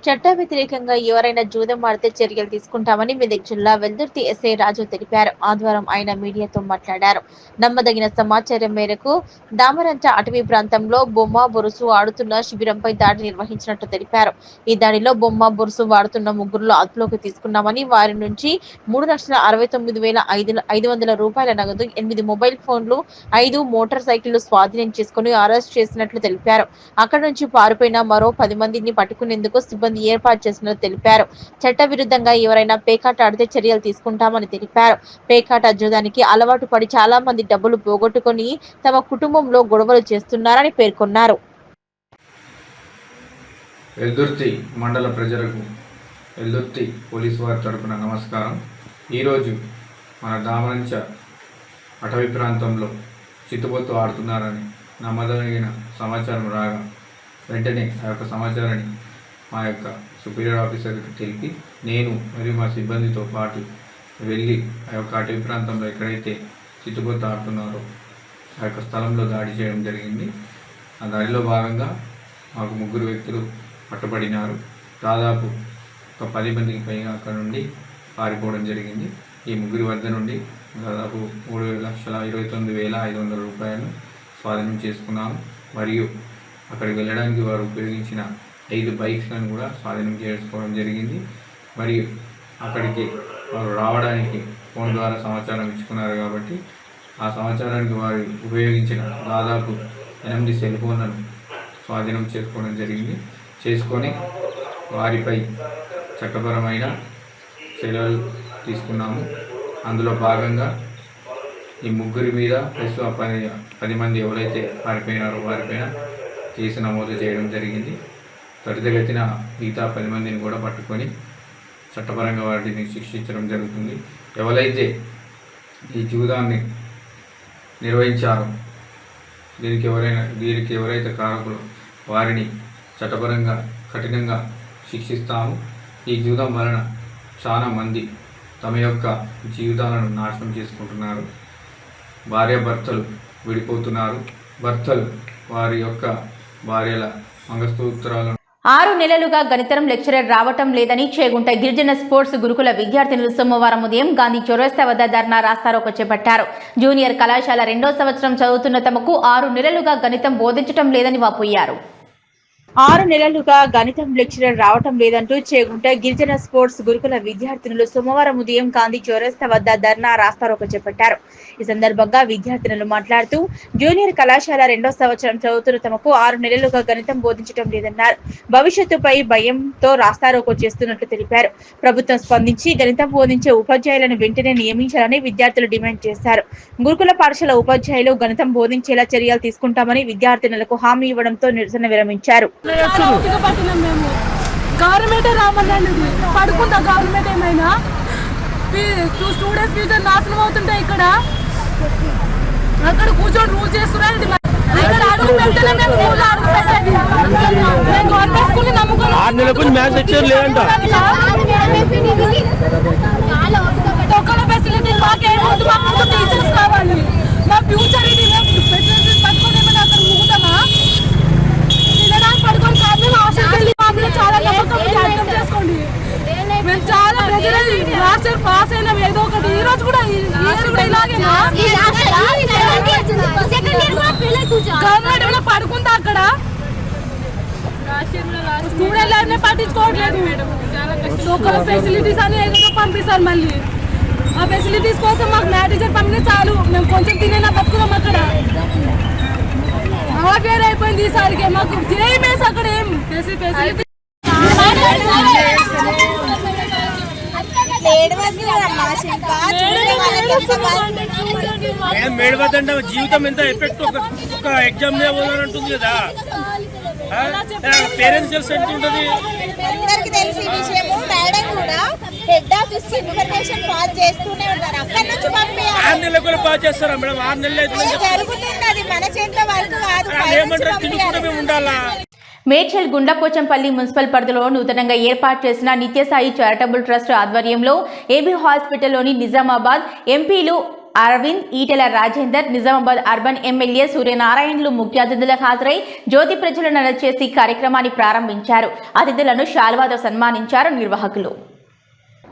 చట్ట వ్యతిరేకంగా ఎవరైనా జూదం ఆడితే చర్యలు తీసుకుంటామని మెదక్ జిల్లా వెల్దుర్తి ఎస్ఐ రాజు తెలిపారు. ఆదివారం ఆయన మీడియాతో మాట్లాడారు. నమ్మదగిన సమాచారం మేరకు దామరంచ అటవీ ప్రాంతంలో బొమ్మ బొరుసు ఆడుతున్న శిబిరంపై దాడి నిర్వహించినట్టు తెలిపారు. ఈ దాడిలో బొమ్మ బొరుసు వాడుతున్న 3 అదుపులోకి తీసుకున్నామని, వారి నుంచి 3,69,500 రూపాయల నగదు, 8 మొబైల్ ఫోన్లు, 5 మోటార్ సైకిళ్లు స్వాధీనం చేసుకుని అరెస్ట్ చేసినట్లు తెలిపారు. అక్కడి నుంచి పారిపోయిన మరో 10 మందిని పట్టుకునేందుకు సిబ్బంది ఏర్పాటు చేసినట్లు తెలిపారు. చట్ట విరుద్ధంగా ఎవరైనా పేకాట ఆడితే చర్యలు తీసుకుంటామని తెలిపారు. పేకాట జూదానికి అలవాటు పడి చాలా మంది డబ్బులు పోగొట్టుకుని తమ కుటుంబంలో గొడవలు చేస్తున్నారని పేర్కొన్నారు. వెల్దుర్తి మండల ప్రజలకు వెల్దుర్తి పోలీసు వారి తరపున నమస్కారం. ఈరోజు మన దామరంచ అటవీ ప్రాంతంలో చిత్తుబొత్తు ఆడుతున్నారని నమ్మదగిన సమాచారం రాగా వెంటనే ఆ యొక్క సమాచారాన్ని మా యొక్క సుపీరియర్ ఆఫీసర్కి తెలిపి నేను మరియు మా సిబ్బందితో పాటు వెళ్ళి ఆ యొక్క అటవీ ప్రాంతంలో ఎక్కడైతే చిత్తుకొత్త ఆడుతున్నారో ఆ యొక్క స్థలంలో దాడి చేయడం జరిగింది. ఆ దాడిలో భాగంగా మాకు 3 వ్యక్తులు పట్టుబడినారు. దాదాపు ఒక 10 మందికి పైగా అక్కడ నుండి పారిపోవడం జరిగింది. ఈ 3 వద్ద నుండి దాదాపు 3,29,500 రూపాయలు స్వాధీనం చేసుకున్నాము. మరియు అక్కడికి వెళ్ళడానికి వారు ఉపయోగించిన 5 బైక్స్లను కూడా స్వాధీనం చేసుకోవడం జరిగింది. మరియు అక్కడికి వారు రావడానికి ఫోన్ ద్వారా సమాచారం ఇచ్చుకున్నారు కాబట్టి ఆ సమాచారానికి వారు ఉపయోగించిన దాదాపు 8 సెల్ ఫోన్లను స్వాధీనం చేసుకోవడం జరిగింది. చేసుకొని వారిపై చట్టపరమైన చర్యలు తీసుకున్నాము. అందులో భాగంగా ఈ 3 మీద ప్లస్ 10 మంది ఎవరైతే పారిపోయినారో వారిపైన కేసు నమోదు చేయడం జరిగింది. త్వరితగతిన మిగతా 10 మందిని కూడా పట్టుకొని చట్టపరంగా వాటిని శిక్షించడం జరుగుతుంది. ఎవరైతే ఈ జూదాన్ని నిర్వహించారో దీనికి ఎవరైతే కారకులు వారిని చట్టపరంగా కఠినంగా శిక్షిస్తాము. ఈ జూదం వలన చాలా మంది తమ యొక్క జీవితాలను నాశనం చేసుకుంటున్నారు. భార్యాభర్తలు విడిపోతున్నారు. భర్తలు వారి యొక్క భార్యల మంగళసూత్రాలను 6 నెలలుగా గణితం లెక్చరర్ రావటం లేదని చేగుంట గిరిజన స్పోర్ట్స్ గురుకుల విద్యార్థినులు సోమవారం ఉదయం గాంధీ చౌరస్తా వద్ద ధర్నా రాస్తారోకో చేపట్టారు. జూనియర్ కళాశాల 2వ సంవత్సరం చదువుతున్న తమకు 6 నెలలుగా గణితం బోధించడం లేదని వాపోయారు. 6 నెలలుగా గణితం లెక్చరర్ రావటం లేదంటూ చేగుంట గిరిజన స్పోర్ట్స్ గురుకుల విద్యార్థినులు సోమవారం ఉదయం గాంధీ చౌరస్తా వద్ద ధర్నా రాస్తారోకో చేపట్టారు. ఈ సందర్భంగా విద్యార్థినులు మాట్లాడుతూ జూనియర్ కళాశాల 2వ సంవత్సరం చదువుతున్న తమకు 6 నెలలుగా గణితం బోధించడం లేదన్నారు. భవిష్యత్తుపై భయంతో రాస్తారోకో చేస్తున్నట్లు తెలిపారు. ప్రభుత్వం స్పందించి గణితం బోధించే ఉపాధ్యాయులను వెంటనే నియమించాలని విద్యార్థులు డిమాండ్ చేశారు. గురుకుల పాఠశాల ఉపాధ్యాయులు గణితం బోధించేలా చర్యలు తీసుకుంటామని విద్యార్థినులకు హామీ ఇవ్వడంతో నిరసన విరమించారు. గవర్నమెంట్ రామన్నాడు పడుకుంటా గవర్నమెంట్ ఏమైనా స్టూడెంట్స్ ఫ్యూచర్ నాశనం అవుతుంటాయి. ఇక్కడ అక్కడ కూర్చొని రూల్ చేస్తున్నారండి. ఫెసిలిటీ మాకు టీచర్స్ కావాలి. మా ఫ్యూచర్ ఇది పట్టుకొని ఏమైనా అక్కడ ఊగుతామా పడుకొని చాలా నమ్మకం అర్థం చేసుకోండి. మేము చాలా ప్రజలు పాస్ అయినాం ఏదో ఒకటి. ఈ రోజు కూడా ఇలాగేనా గవర్నమెంట్ పడుకుంటా అక్కడ స్టూడెంట్ లైఫ్ పట్టించుకోవట్లేదు. లోకల్ ఫెసిలిటీస్ అని ఏదో పంపిస్తారు. మళ్ళీ ఆ ఫెసిలిటీస్ కోసం మాకు మ్యానేజర్ పంపితే చాలు, మేము కొంచెం తినేనా బతుకుదాం. అక్కడ వేరే అయిపోయింది ఈసారికి. మాకు జేఎంఎస్ అక్కడ ఏం ఫెసిలిటీ మేడవద్దంటే జీవితం ఎంత ఎఫెక్ట్ ఒక ఎగ్జామ్ మీద పోవాలంటుంది కదా. పేరెంట్స్ తెలిసి ఎంత ఉంటుంది అందరికి తెలిసి విషయము. మేడం కూడా హెడ్ ఆఫీస్ కి ఇన్ఫర్మేషన్ పాస్ చేస్తూనే ఉన్నారు. అక్కడ నుంచి పంపించాలి. 6 నెలలు కూడా పాస్ చేస్తారా మేడం? 6 నెలలు అయితే జరుగుతున్నది మన చేతిలో వర్క్ కాదు. ఏమంటారు తినుకుంటే మేము ఉండాలా? మేడ్చల్ గుండ్లపోచంపల్లి మున్సిపల్ పరిధిలో నూతనంగా ఏర్పాటు చేసిన నిత్యసాయి చారిటబుల్ ట్రస్ట్ ఆధ్వర్యంలో ఏబీ హాస్పిటల్లోని నిజామాబాద్ ఎంపీలు అరవింద్, ఈటెల రాజేందర్, నిజామాబాద్ అర్బన్ ఎమ్మెల్యే సూర్యనారాయణలు ముఖ్య అతిథులకు హాజరై జ్యోతి ప్రజ్వలన చేసి కార్యక్రమాన్ని ప్రారంభించారు. అతిథులను శాల్వాతో సన్మానించారు నిర్వాహకులు.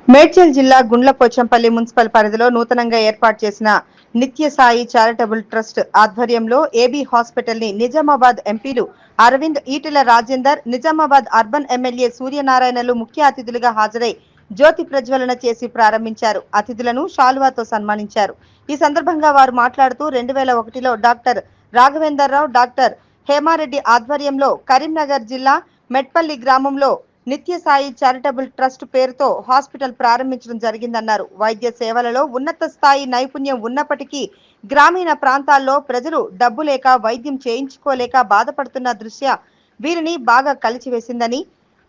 మేడ్చల్ జిల్లా గుండ్లపోచంపల్లి మున్సిపల్ పరిధిలో నూతనంగా ఏర్పాటు చేసిన నిత్యసాయి చారిటబుల్ ట్రస్ట్ ఆధ్వర్యంలో ఏబీ హాస్పిటల్ ని నిజామాబాద్ ఎంపీలు అరవింద్, ఈటెల రాజేందర్, నిజామాబాద్ అర్బన్ ఎమ్మెల్యే సూర్యనారాయణలు ముఖ్య అతిథులుగా హాజరై జ్యోతి ప్రజ్వలన చేసి ప్రారంభించారు. అతిథులను శాలువాతో సన్మానించారు. ఈ సందర్భంగా వారు మాట్లాడుతూ 2001లో డాక్టర్ రాఘవేందర్రావు, డాక్టర్ హేమారెడ్డి ఆధ్వర్యంలో కరీంనగర్ జిల్లా మెట్పల్లి గ్రామంలో నిత్యసాయి చారిటబుల్ ట్రస్ట్ పేరుతో హాస్పిటల్ ప్రారంభించడం జరిగిందన్నారు. వైద్య సేవలలో ఉన్నత స్థాయి నైపుణ్యం ఉన్నప్పటికీ గ్రామీణ ప్రాంతాల్లో ప్రజలు డబ్బు లేక వైద్యం చేయించుకోలేక బాధపడుతున్న దృష్ట్యా వీరిని బాగా కలిచివేసిందని,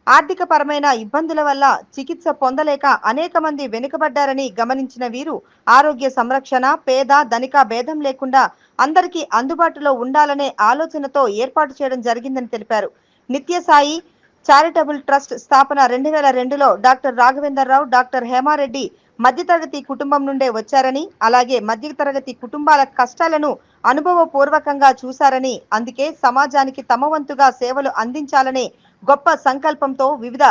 ఆర్థిక పరమైన ఇబ్బందుల వల్ల చికిత్స పొందలేక అనేక మంది వెనుకబడ్డారని గమనించిన వీరు ఆరోగ్య సంరక్షణ పేద ధనిక భేదం లేకుండా అందరికీ అందుబాటులో ఉండాలనే ఆలోచనతో ఏర్పాటు చేయడం జరిగిందని తెలిపారు. నిత్యసాయి చారిటబుల్ ట్రస్ట్ స్థాపన 2002లో డాక్టర్ రాఘవేందర్ రావు, డాక్టర్ హేమారెడ్డి మధ్యతరగతి కుటుంబం నుండే వచ్చారని, అలాగే మధ్యతరగతి కుటుంబాల కష్టాలను అనుభవపూర్వకంగా చూశారని, అందుకే సమాజానికి తమ వంతుగా సేవలు అందించాలనే గొప్ప సంకల్పంతో వివిధ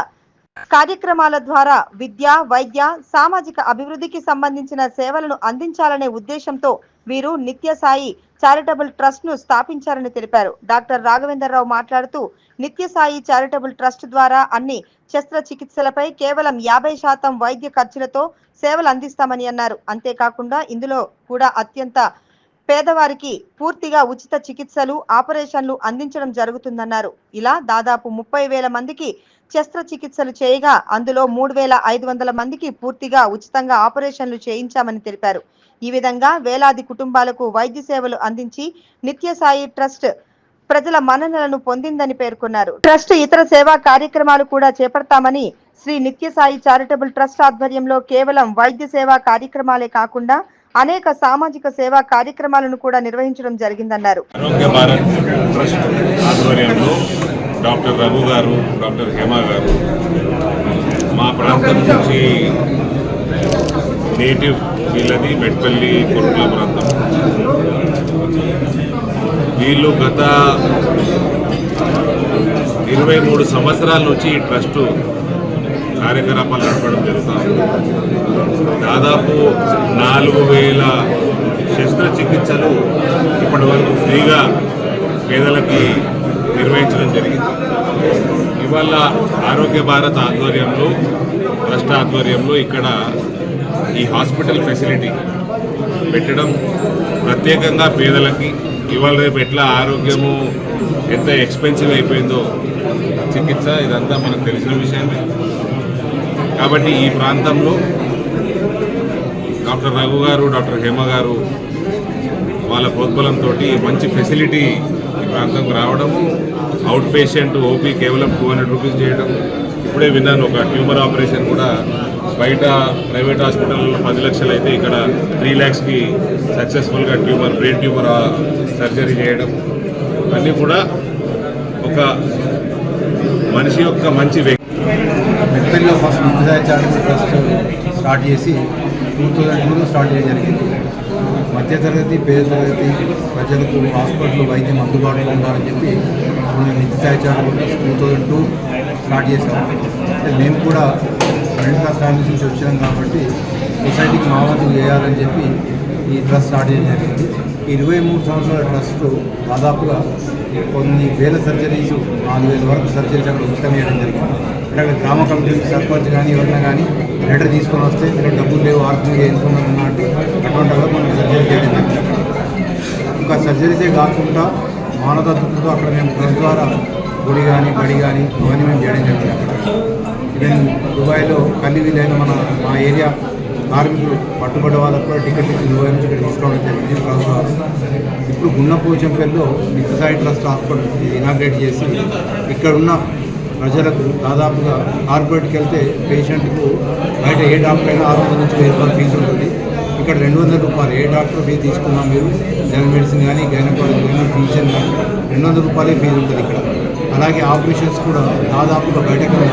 కార్యక్రమాల ద్వారా విద్య, వైద్య, సామాజిక అభివృద్ధికి సంబంధించిన సేవలను అందించాలనే ఉద్దేశంతో వీరు నిత్య సాయి చారిటబుల్ ట్రస్ట్ ను స్థాపించారని తెలిపారు. డాక్టర్ రాఘవేందర్ రావు మాట్లాడుతూ నిత్య సాయి చారిటబుల్ ట్రస్ట్ ద్వారా అన్ని శస్త్రచికిత్సలపై కేవలం 50% వైద్య ఖర్చులతో సేవలు అందిస్తామని అన్నారు. అంతేకాకుండా ఇందులో కూడా అత్యంత పేదవారికి పూర్తిగా ఉచిత చికిత్సలు, ఆపరేషన్లు అందించడం జరుగుతుందన్నారు. ఇలా దాదాపు 30,000 మందికి శస్త్రచికిత్సలు చేయగా అందులో 3,500 మందికి పూర్తిగా ఉచితంగా ఆపరేషన్లు చేయించామని తెలిపారు. ఈ విధంగా వేలాది కుటుంబాలకు వైద్య సేవలు అందించి నిత్య సాయి ట్రస్ట్ ప్రజల మన్ననలను పొందిందని పేర్కొన్నారు. ట్రస్ట్ ఇతర సేవా కార్యక్రమాలు కూడా చేపడతామని, శ్రీ నిత్య సాయి చారిటబుల్ ట్రస్ట్ ఆధ్వర్యంలో కేవలం వైద్య సేవా కార్యక్రమాలే కాకుండా అనేక సామాజిక సేవా కార్యక్రమాలను కూడా నిర్వహించడం జరిగిందన్నారు. ఆరోగ్య భారత్ ట్రస్ట్ ఆధ్వర్యంలో డాక్టర్ రఘు గారు, డాక్టర్ హేమ గారు మా ప్రాంతం నుంచి నేటివ్ వీళ్ళది మెట్పల్లి కొరుట్ల ప్రాంతం. వీళ్ళు గత 23 సంవత్సరాల నుంచి ఈ ట్రస్టు కార్యకలాపాలు నడపడం జరుగుతుంది. దాదాపు 4,000 శస్త్రచికిత్సలు ఇప్పటి వరకు ఫ్రీగా పేదలకి నిర్వహించడం జరిగింది. ఇవాళ ఆరోగ్య భారత్ ఆధ్వర్యంలో, ట్రస్ట్ ఆధ్వర్యంలో ఇక్కడ ఈ హాస్పిటల్ ఫెసిలిటీ పెట్టడం ప్రత్యేకంగా పేదలకి. ఇవాళ రేపు ఎట్లా ఆరోగ్యము ఎంత ఎక్స్పెన్సివ్ అయిపోయిందో చికిత్స, ఇదంతా మనకు తెలిసిన విషయమే. కాబట్టి ఈ ప్రాంతంలో డాక్టర్ రఘు గారు, డాక్టర్ హేమ గారు వాళ్ళ ప్రోద్బలంతో మంచి ఫెసిలిటీ ఈ ప్రాంతంకు రావడము, అవుట్ పేషెంట్ ఓపీ కేవలం 200 రూపీస్ చేయడం. ఇప్పుడే విన్నాను, ఒక ట్యూమర్ ఆపరేషన్ కూడా బయట ప్రైవేట్ హాస్పిటల్లో 10 లక్షలు అయితే ఇక్కడ 3 lakhsకి సక్సెస్ఫుల్గా బ్రెయిన్ ట్యూమర్ సర్జరీ చేయడం. అన్నీ కూడా ఒక మనిషి యొక్క మంచి వ్యక్తి. మెట్పల్లిలో ఫస్ట్ నిత్య చారిటబుల్ ట్రస్ట్ స్టార్ట్ చేసి 2002లో స్టార్ట్ చేయడం జరిగింది. మధ్యతరగతి, పేద తరగతి ప్రజలకు హాస్పిటల్ వైద్యం అందుబాటులో ఉండాలని చెప్పి నిత్య చారిటబుల్ ట్రస్ట్ 2002 స్టార్ట్ చేశాం. అంటే మేము కూడా మిడిల్ క్లాస్ ఫ్యామిలీస్ నుంచి వచ్చినాం కాబట్టి సొసైటీకి మా వంతు చేయాలని చెప్పి ఈ ట్రస్ట్ స్టార్ట్ చేయడం జరిగింది. 23 సంవత్సరాల ట్రస్ట్ దాదాపుగా కొన్ని వేల సర్జరీస్, 4,000 వరకు సర్జరీస్ అక్కడ ఉచితం చేయడం జరిగింది. అంటే గ్రామ కమిటీ సర్పంచ్ కానీ ఎవరైనా కానీ లెటర్ తీసుకొని వస్తే మీరు డబ్బులు లేవు, ఆర్థికంగా ఇన్కమ్ అన్నట్టు అటువంటి వల్ల మనం సర్జరీ చేయడం జరిగింది. ఇంకా సర్జరీసే కాకుండా మానవతత్వంతో అక్కడ మేము ట్రస్ట్ ద్వారా గుడి కానీ, బడి కానీ అవన్నీ మేము చేయడం జరిగింది. అక్కడ ఈవెన్ దుబాయ్లో కల్లి వీలైన మా ఏరియా కార్మికులు పట్టుబడ్డ వాళ్ళకు కూడా టికెట్ ఇచ్చి దుబాయ్ నుంచి ఇక్కడ తీసుకోవడం జరిగింది ట్రస్ట్ ద్వారా. ఇప్పుడు గున్నపోచంపల్లిలో నిత్య సాయి ట్రస్ట్ హాస్పిటల్ ఇనాగ్రేట్ చేసి ఇక్కడున్న ప్రజలకు దాదాపుగా కార్పొరేట్కి వెళ్తే పేషెంట్కు బయట ఏ డాక్టర్ అయినా 600 నుంచి 1000 రూపాయలు ఫీజు ఉంటుంది. ఇక్కడ 200 రూపాయలు ఏ డాక్టర్ ఫీజు తీసుకున్నా మీరు, జనరల్ మెడిసిన్ కానీ, గైనకాలజీ కానీ, ఫిజిషియన్ కానీ 200 రూపాయలే ఫీజు ఉంటుంది ఇక్కడ. అలాగే ఆపరేషన్స్ కూడా దాదాపుగా బయట కన్నా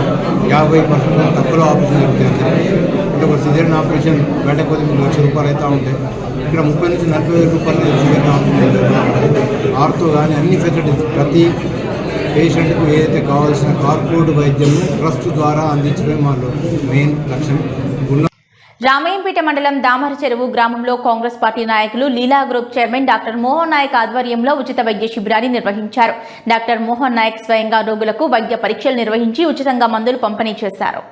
50% తక్కువలో ఆపరేషన్ జరుగుతుంది. అంటే ఒక సిజరీన్ ఆపరేషన్ బయట కొద్ది 1 లక్ష రూపాయలు అవుతూ ఉంటాయి. ఇక్కడ 30 నుంచి 40,000 రూపాయలు సిజరీన్ ఆపరేషన్ జరుగుతుంది. ఆర్తో కానీ అన్ని ఫెసిలిటీస్ ప్రతి పేషెంట్కు ఏదైతే కావాల్సిన కార్పొరేట్ వైద్యం ట్రస్ట్ ద్వారా అందించడమే మా మెయిన్ లక్ష్యం. రామయ్యంపేట మండలం దామర చెరువు గ్రామంలో కాంగ్రెస్ పార్టీ నాయకులు Leela group chairman doctor Mohan Naik ఆధ్వర్యంలో ఉచిత వైద్య శిబిరాన్ని నిర్వహించారు. డాక్టర్ మోహన్ నాయక్ స్వయంగా రోగులకు వైద్య పరీక్షలు నిర్వహించి ఉచితంగా మందులు పంపిణీ చేశారు.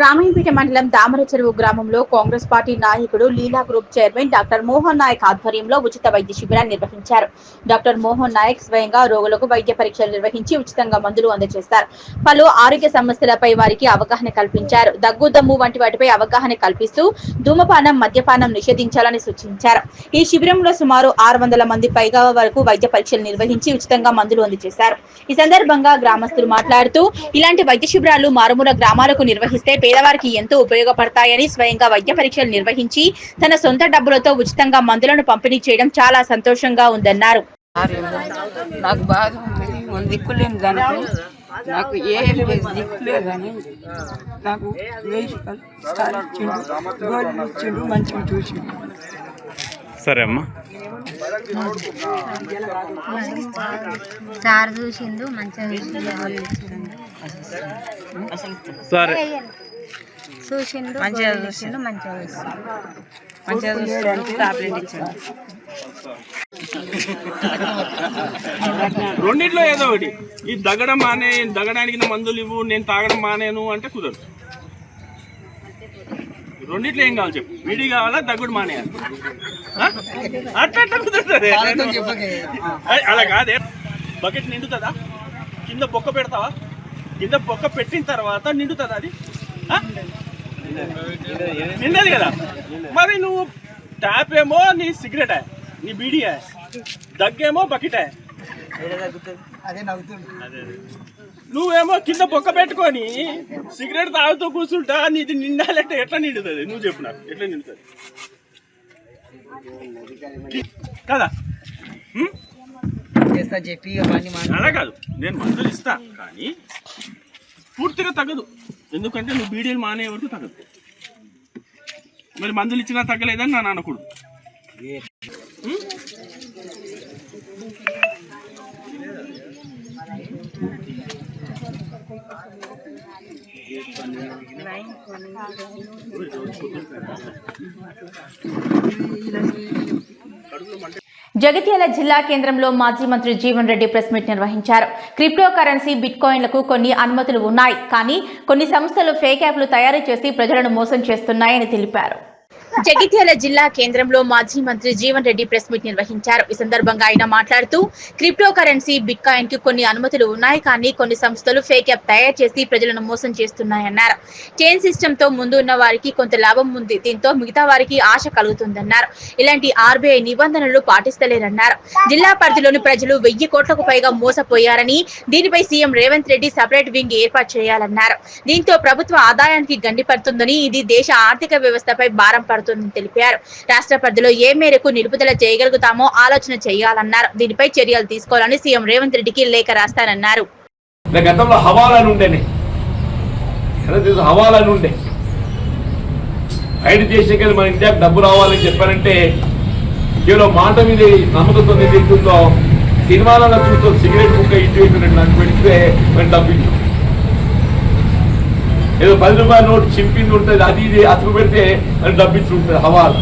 రామయ్యంపేట మండలం దామర చెరువు గ్రామంలో కాంగ్రెస్ పార్టీ నాయకుడు Leela group chairman doctor Mohan Naik ఆధ్వర్యంలో ఉచిత వైద్య శిబిరాన్ని నిర్వహించారు. డాక్టర్ మోహన్ నాయక్ స్వయంగా రోగులకు వైద్య పరీక్షలు నిర్వహించి ఉచితంగా మందులు అందజేస్తారు. పలు ఆరోగ్య సమస్యలపై వారికి అవగాహన కల్పించారు. దగ్గు, దమ్ము వంటి వాటిపై అవగాహన కల్పిస్తూ ధూమపానం, మద్యపానం నిషేధించాలని సూచించారు. ఈ శిబిరంలో సుమారు 600 మంది పైగా వరకు వైద్య పరీక్షలు నిర్వహించి ఉచితంగా మందులు అందజేశారు. ఈ సందర్భంగా గ్రామస్తులు మాట్లాడుతూ ఇలాంటి వైద్య శిబిరాలు మారుమూల గ్రామాలకు నిర్వహిస్తే పేదవారికి ఎంతో ఉపయోగపడతాయని, స్వయంగా వైద్య పరీక్షలు నిర్వహించి తన సొంత డబ్బులతో ఉచితంగా మందులను పంపిణీ చేయడం చాలా సంతోషంగా ఉందన్నారు. నాకు బాగా దిక్కులేని దానికి నాకు ఏ దిక్కు లేదని నాకు 1000 సార్ ఇచ్చిండు, గోల్డ్ ఇచ్చిండు, మంచిగా చూసిండు. సరే అమ్మా. సార్ చూసిండు, మంచిగా సరే చూసిండు, మంచిగా చూసిండు, మంచిగా చూసిండు, టాబ్లెట్ ఇచ్చిండు. రెండిట్లో ఏదో ఒకటి. ఈ దగడానికి నా మందులు ఇవ్వు, నేను తాగడం మానేను అంటే కుదరదు. రెండిట్లో ఏం కావాలి చెప్పు? వీడి కావాలా, దగ్గుడు మానేయాలి? అట్లా కుదరదు. అలా కాదే. బకెట్ నిండుతుందా? కింద బొక్క పెడతావా? కింద బొక్క పెట్టిన తర్వాత నిండుతుందా అది? నిండదు కదా. మరి నువ్వు ట్యాప్ ఏమో నీ సిగరెట్, నీ బీడీయా, దగ్గేమో బకెట్. నువ్వేమో కింద బొక్క పెట్టుకొని సిగరెట్ తాగుతూ కూర్చుంటా, నీది నిండాలంటే ఎట్లా నిండుతుంది? నువ్వు చెప్పు నాకు, ఎట్లా నిండుతుంది కదా? అలా కాదు, నేను మందులు ఇస్తా కానీ పూర్తిగా తగ్గదు. ఎందుకంటే నువ్వు బీడీలు మానే వరకు తగ్గదు. మరి మందులు ఇచ్చినా తగ్గలేదని నా నాన్నకూడదు. జగిత్యాల జిల్లా కేంద్రంలో మాజీ మంత్రి జీవన్ రెడ్డి ప్రెస్ మీట్ నిర్వహించారు. క్రిప్టో కరెన్సీ బిట్ కాయిన్లకు కొన్ని అనుమతులు ఉన్నాయి, కానీ కొన్ని సంస్థలు ఫేక్ యాప్లు తయారు చేసి ప్రజలను మోసం చేస్తున్నాయని తెలిపారు. జగిత్యాల జిల్లా కేంద్రంలో మాజీ మంత్రి జీవన్ రెడ్డి ప్రెస్ మీట్ నిర్వహించారు. ఈ సందర్భంగా ఆయన మాట్లాడుతూ క్రిప్టో కరెన్సీ బిట్ కాయిన్ కి కొన్ని అనుమతులు ఉన్నాయి, కానీ కొన్ని సంస్థలు ఫేక్ యాప్ తయారు చేసి ప్రజలను మోసం చేస్తున్నాయన్నారు. చైన్ సిస్టమ్ తో ముందు ఉన్న వారికి కొంత లాభం ఉంది, దీంతో మిగతా వారికి ఆశ కలుగుతుందన్నారు. ఇలాంటి ఆర్బీఐ నిబంధనలు పాటిస్తలేరన్నారు. జిల్లా పరిధిలోని ప్రజలు 1000 కోట్లకు పైగా మోసపోయారని, దీనిపై CM Revanth Reddy separate wing ఏర్పాటు చేయాలన్నారు. దీంతో ప్రభుత్వ ఆదాయానికి గండి పడుతుందని, ఇది దేశ ఆర్థిక వ్యవస్థపై భారం పడుతుంది తెలిపారు. రాష్ట్ర పరిధిలో ఏ మేరకు నిలుపుదల చేయగలుగుతామో ఆలోచన చేయాలన్నారు. దీనిపై చర్యలు తీసుకోవాలని సీఎం రేవంత్ రెడ్డికి లేఖ రాస్తానన్నారు. గతంలో హవాలాలు ఉండేనే, హవాలాలు ఉండే బయట దేశంగా మన ఇండియాకి డబ్బు రావాలని చెప్పారంటే కేవలం మాట మీద నమ్మకంతో ఏదైతుందో సినిమాలలో చూస్తూ సిగరెట్ ముక్క ఇటు నాకు పెడితే మనం డబ్బు ఏదో 10 రూపాయల నోటు చింపింది ఉంటుంది, అది ఇది అతుకు పెడితే అది డబ్బిచ్చి ఉంటుంది. హవాలా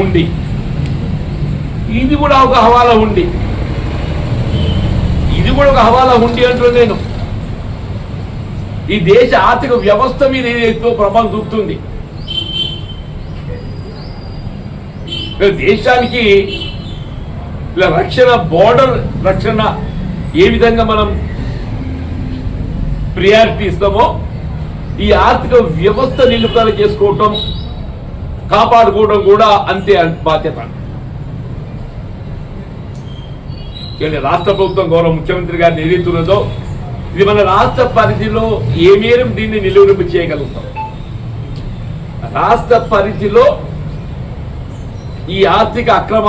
ఉండి ఇది కూడా ఒక హవాలా ఉండి అంటున్నా నేను. ఈ దేశ ఆర్థిక వ్యవస్థ మీద ఏదైతే ప్రభావం చూపుతుంది. దేశానికి ఇలా రక్షణ, బోర్డర్ రక్షణ ఏ విధంగా మనం ప్రియారిటీ ఇస్తామో, ఈ ఆర్థిక వ్యవస్థ నిలుపుదల చేసుకోవటం, కాపాడుకోవడం కూడా అంతే బాధ్యత. రాష్ట్ర ప్రభుత్వం గౌరవ ముఖ్యమంత్రి గారిని ఏదైతున్నదో ఇది మన రాష్ట్ర పరిధిలో ఏ మేరకు దీన్ని నిలువరింపు చేయగలుగుతాం. రాష్ట్ర పరిధిలో ఈ ఆర్థిక అక్రమ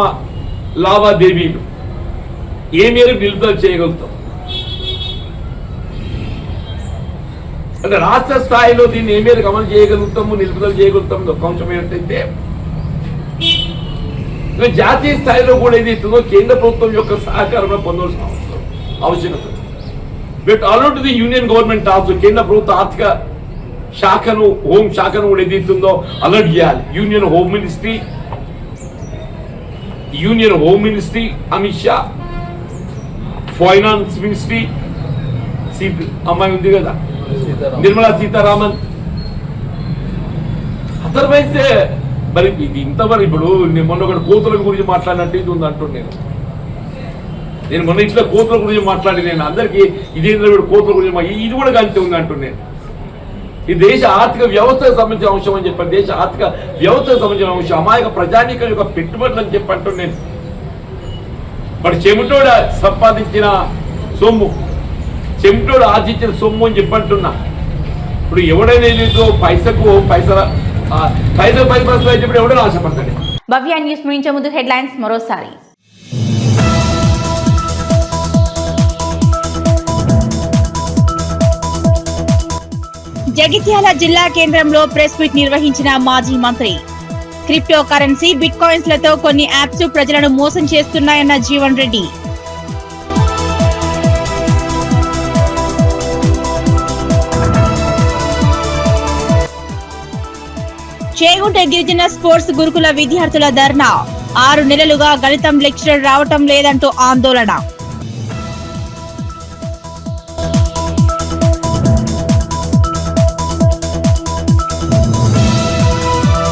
లావాదేవీలు ఏ మేరకు నిలుపుదల చేయగలుగుతాం అంటే రాష్ట్ర స్థాయిలో దీన్ని ఏ మేరకు అమలు చేయగలుగుతాము, నిలుపుదల చేయగలుగుతాము ఒక అంశం ఏంటంటే, జాతీయ స్థాయిలో కూడా ఏదైతుందో కేంద్ర ప్రభుత్వం యొక్క సహకారం పొందవలసిన ఆవశ్యకత. But already the union government also కేంద్ర ప్రభుత్వ ఆర్థిక శాఖను, హోం శాఖను కూడా ఏదైతుందో అలర్ట్ చేయాలి. Union home ministry Amit Shah, finance ministry అమ్మాయి ఉంది కదా నిర్మలా సీతారామన్, అదర్వైజ్ మరి ఇది ఇంతవరకు ఇప్పుడు నేను మొన్న ఒకటి కోతుల గురించి మాట్లాడినట్టు ఇది ఉంది అంటున్నాను. నేను మొన్న ఇట్లా కోతుల గురించి మాట్లాడి నేను అందరికీ ఇదేంద్ర కోతుల గురించి ఇది కూడా అంతే ఉంది అంటున్నాను. ఈ దేశ ఆర్థిక వ్యవస్థకు సంబంధించిన అంశం అని చెప్పాను. దేశ ఆర్థిక వ్యవస్థకు సంబంధించిన అంశం, అమాయక ప్రజానీకం యొక్క పెట్టుబడులు అని చెప్పి అంటున్నాను. మరి చెమిటోడు సంపాదించిన సొమ్ము, చెమిటోడు ఆర్జించిన సొమ్ము అని చెప్పంటున్నా. ఇప్పుడు ఎవడైనా ఏదో పైసకు 10% చెప్పి ఎవడైనా ఆశపడతాడు. భవ్య న్యూస్ ముగించే ముందు హెడ్లైన్స్ మరోసారి. జగిత్యాల జిల్లా కేంద్రంలో ప్రెస్ మీట్ నిర్వహించిన మాజీ మంత్రి. క్రిప్టో కరెన్సీ బిట్ కాయిన్స్ లతో కొన్ని యాప్స్ ప్రజలను మోసం చేస్తున్నాయన్న జీవన్ రెడ్డి. చేగుంట గిరిజన స్పోర్ట్స్ గురుకుల విద్యార్థుల ధర్నా. 6 నెలలుగా గణితం లెక్చరర్ రావటం లేదంటూ ఆందోళన.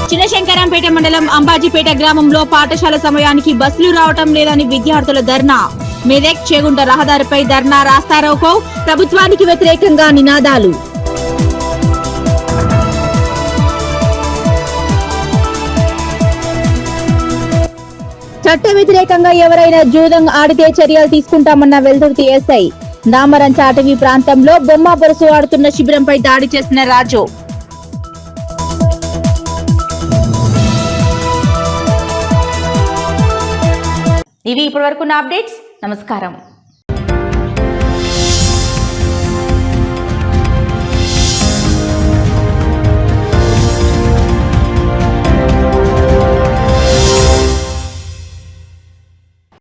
చినశంకరంపేట మండలం అంబాజీపేట గ్రామంలో పాఠశాల సమయానికి బస్సులు రావటం లేదని విద్యార్థుల ధర్నా. మెదక్ చేగుంట రహదారిపై ధర్నా రాస్తారోకో, ప్రభుత్వానికి వ్యతిరేకంగా నినాదాలు. చట్ట వ్యతిరేకంగా ఎవరైనా జూదం ఆడితే చర్యలు తీసుకుంటామన్న వెల్దుర్తి ఎస్ఐ. నామరంచ అటవీ ప్రాంతంలో బొమ్మ బొరుసు ఆడుతున్న శిబిరంపై దాడి చేసిన రాజు. ఇవి ఇప్పటివరకున్న అప్డేట్స్. నమస్కారం.